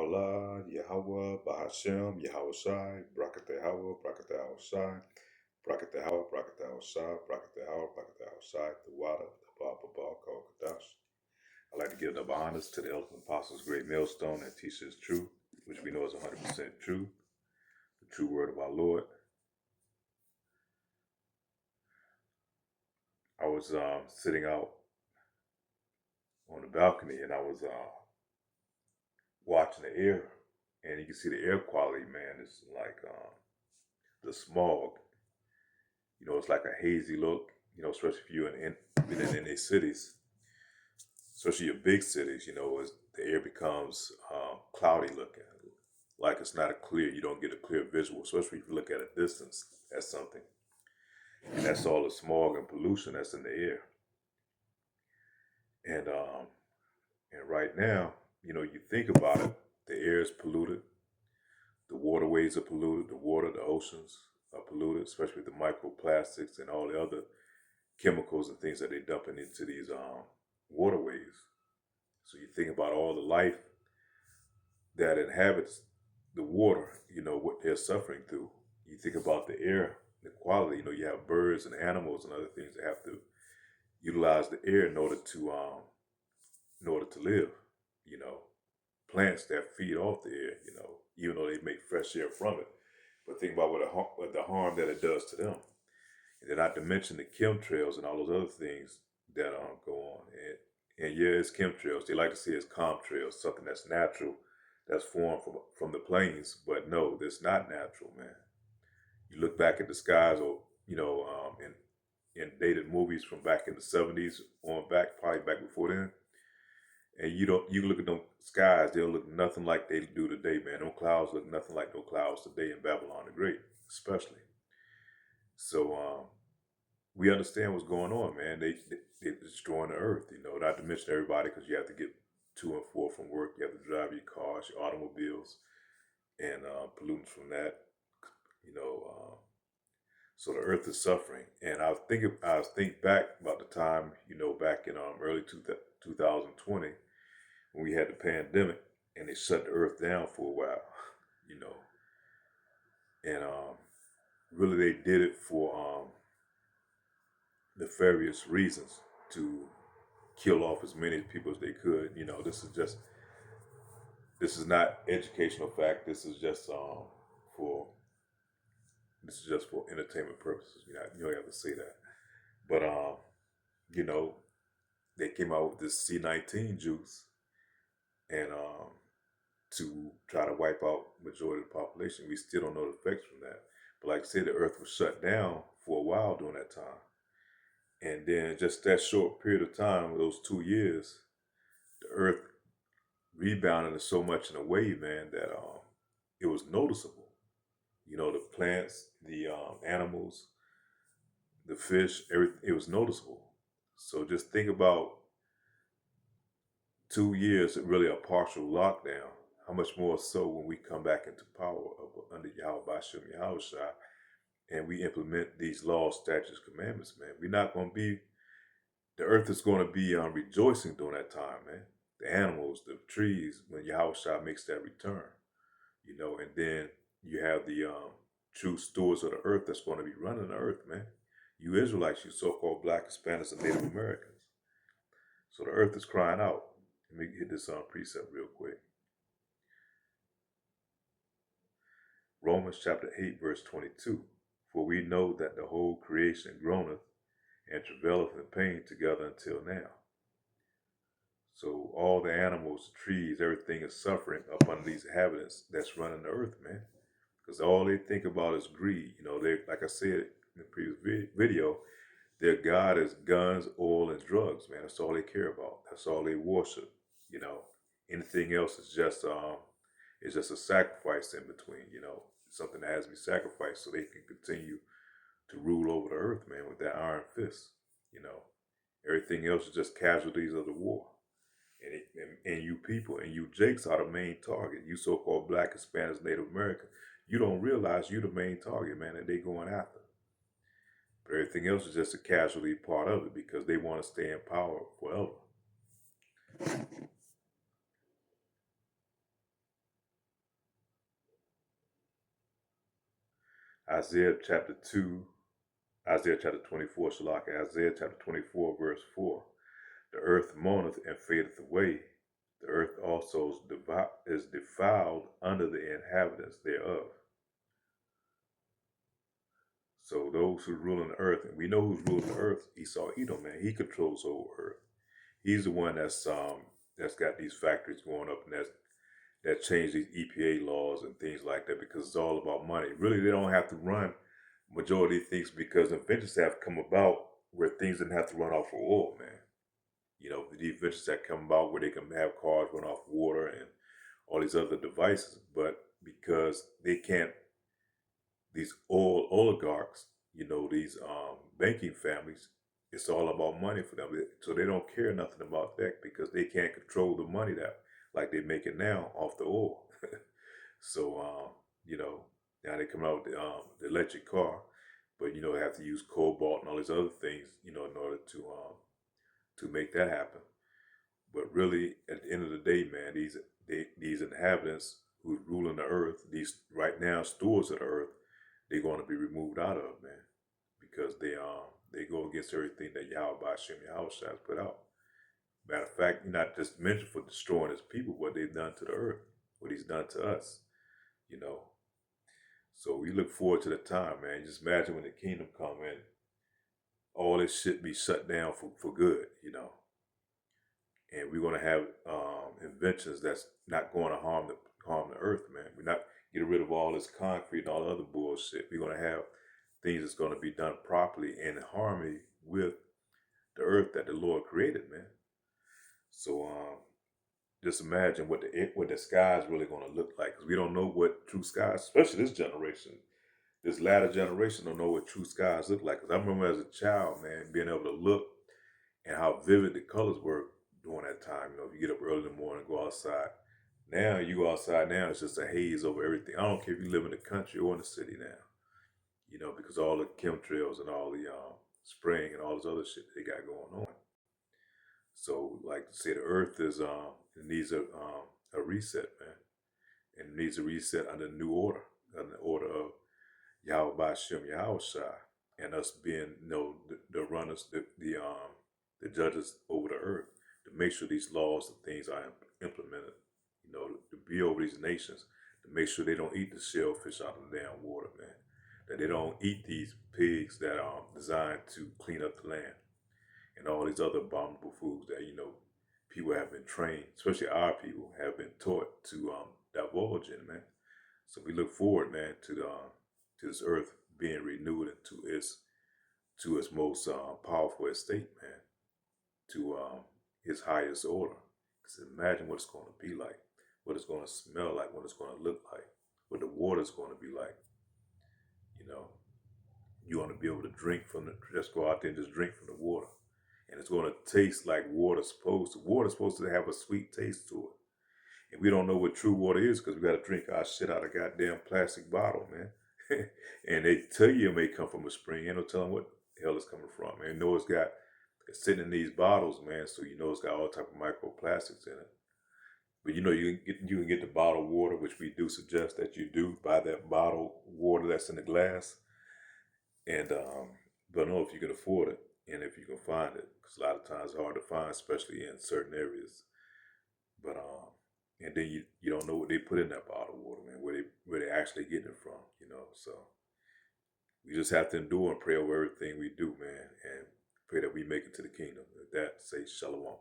Allah, Yahweh, Bahashem, Yahweh Shai, Brakate Hawa, Brakate Hawa Shai, Brakate Hawa, Brakate Hawa Shai, Brakate Hawa, Brakate Hawa Shai, the Wada, the Baba Ba, Kadash. I'd like to give double honors to the Elder Apostles' great millstone that teaches truth, which we know is 100% true, the true word of our Lord. I was sitting out on the balcony and I was watching the air, and you can see the air quality, man. It's like the smog. It's like a hazy look. Especially if you're in the cities, especially your big cities. As the air becomes cloudy looking, like it's not a clear. You don't get a clear visual, especially if you look at a distance at something, and that's all the smog and pollution that's in the air. And right now, you think about it, the air is polluted. The waterways are polluted. The water, the oceans are polluted, especially with the microplastics and all the other chemicals and things that they're dumping into these waterways. So you think about all the life that inhabits the water, what they're suffering through. You think about the air, the quality, you have birds and animals and other things that have to utilize the air in order to live, you know. Plants that feed off the air, even though they make fresh air from it. But think about what the harm that it does to them. And then not to mention the chemtrails and all those other things that go on. And yeah, it's chemtrails. They like to say it's contrails, something that's natural, that's formed from the plains. But no, that's not natural, man. You look back at the skies, or in dated movies from back in the 70s on back, probably back before then, and you look at them skies, they'll look nothing like they do today, man. Them clouds look nothing like no clouds today in Babylon the Great, especially. So we understand what's going on, man. They're destroying the earth, not to mention everybody, because you have to get to and for from work. You have to drive your cars, your automobiles, and pollutants from that, you know. So the earth is suffering. And I think back about the time, back in early 2020, when we had the pandemic and they shut the earth down for a while, you know. And really they did it for nefarious reasons, to kill off as many people as they could. This is not educational fact. For this is just for entertainment purposes. You don't have to say that. But you know, they came out with this C19 juice, and to try to wipe out majority of the population. We still don't know the effects from that. But like I said, the earth was shut down for a while during that time. And then just that short period of time, those 2 years, the earth rebounded so much in a way, man, that it was noticeable. The plants, the animals, the fish, everything, it was noticeable. So just think about 2 years, really a partial lockdown. How much more so when we come back into power under Yahweh Bashem Yahweh Shai, and we implement these laws, statutes, commandments, man. The earth is going to be rejoicing during that time, man. The animals, the trees, when Yahweh Shai makes that return, and then you have the true stewards of the earth that's going to be running the earth, man. You Israelites, you so-called Black, Hispanics, and Native Americans. So the earth is crying out. Let me hit this precept real quick. Romans chapter 8, verse 22. For we know that the whole creation groaneth and travaileth in pain together until now. So all the animals, the trees, everything is suffering up under these inhabitants that's running the earth, man. Because all they think about is greed. They, like I said in the previous video, their God is guns, oil, and drugs, man. That's all they care about. That's all they worship. Anything else is just a sacrifice in between. Something that has to be sacrificed so they can continue to rule over the earth, man, with that iron fist. Everything else is just casualties of the war. And you people and you Jakes are the main target. You so-called Black, Hispanics, Native American. You don't realize you're the main target, man, that they going after. But everything else is just a casualty part of it because they want to stay in power forever. Isaiah chapter 2, Isaiah chapter 24, Isaiah chapter 24, verse 4. The earth mourneth and fadeth away. The earth also is defiled under the inhabitants thereof. So those who rule on the earth, and we know who's ruling the earth, Esau Edom, man, he controls the whole earth. He's the one that's got these factories going up, and that changed these EPA laws and things like that, because it's all about money. Really, they don't have to run majority of things, because inventions have come about where things didn't have to run off of oil, man. You know, the inventions that come about where they can have cars run off water and all these other devices, but because they can't, these oil oligarchs, you know, these banking families, it's all about money for them. So they don't care nothing about that, because they can't control the money that like they're making now off the oil. So you know, now they come out with the electric car, but you know, they have to use cobalt and all these other things, you know, in order to make that happen. But really, at the end of the day, man, these inhabitants who's ruling the earth, these right now stewards of the earth, they're going to be removed out of, man, because they go against everything that Yahweh Hashem Yahushua has put out. Matter of fact, not just mentioned for destroying his people, what they've done to the earth, what he's done to us, you know. So we look forward to the time, man. Just imagine when the kingdom come in, all this shit be shut down for good, you know. And we're going to have inventions that's not going to harm the earth, man. We're not getting rid of all this concrete and all the other bullshit. We're going to have things that's going to be done properly in harmony with the earth that the Lord created, man. So just imagine what the sky is really going to look like, because we don't know what true skies, especially this generation, this latter generation, don't know what true skies look like. Because I remember as a child, man, being able to look and how vivid the colors were during that time. You know, if you get up early in the morning, go outside. Now you go outside now, it's just a haze over everything. I don't care if you live in the country or in the city now. You know, because all the chemtrails and all the spraying and all this other shit they got going on. So, like to say, the earth is it needs a reset, man, and it needs a reset under new order, under the order of Yahweh Shem Yahushua, and us being, you know, the runners, the judges over the earth, to make sure these laws and things are implemented, you know, to be over these nations, to make sure they don't eat the shellfish out of the damn water, man, that they don't eat these pigs that are designed to clean up the land, and all these other abominable foods that, you know, people have been trained, especially our people, have been taught to divulge in, man. So we look forward, man, to this earth being renewed into its most powerful estate, man, to its highest order. Because imagine what it's going to be like, what it's going to smell like, what it's going to look like, what the water's going to be like. You know, you want to be able to drink from just go out there and just drink from the water. And it's going to taste like water's supposed to. Water's supposed to have a sweet taste to it. And we don't know what true water is, because we got to drink our shit out of a goddamn plastic bottle, man. And they tell you it may come from a spring. Ain't no telling what the hell it's coming from, man. You know it's sitting in these bottles, man, so you know it's got all type of microplastics in it. But you know, you can get the bottled water, which we do suggest that you do buy that bottled water that's in the glass. And but know if you can afford it and if you can find it, because a lot of times it's hard to find, especially in certain areas. But and then you don't know what they put in that bottled water, man, where they actually getting it from, you know. So we just have to endure and pray over everything we do, man, and pray that we make it to the kingdom. With that, say shalom.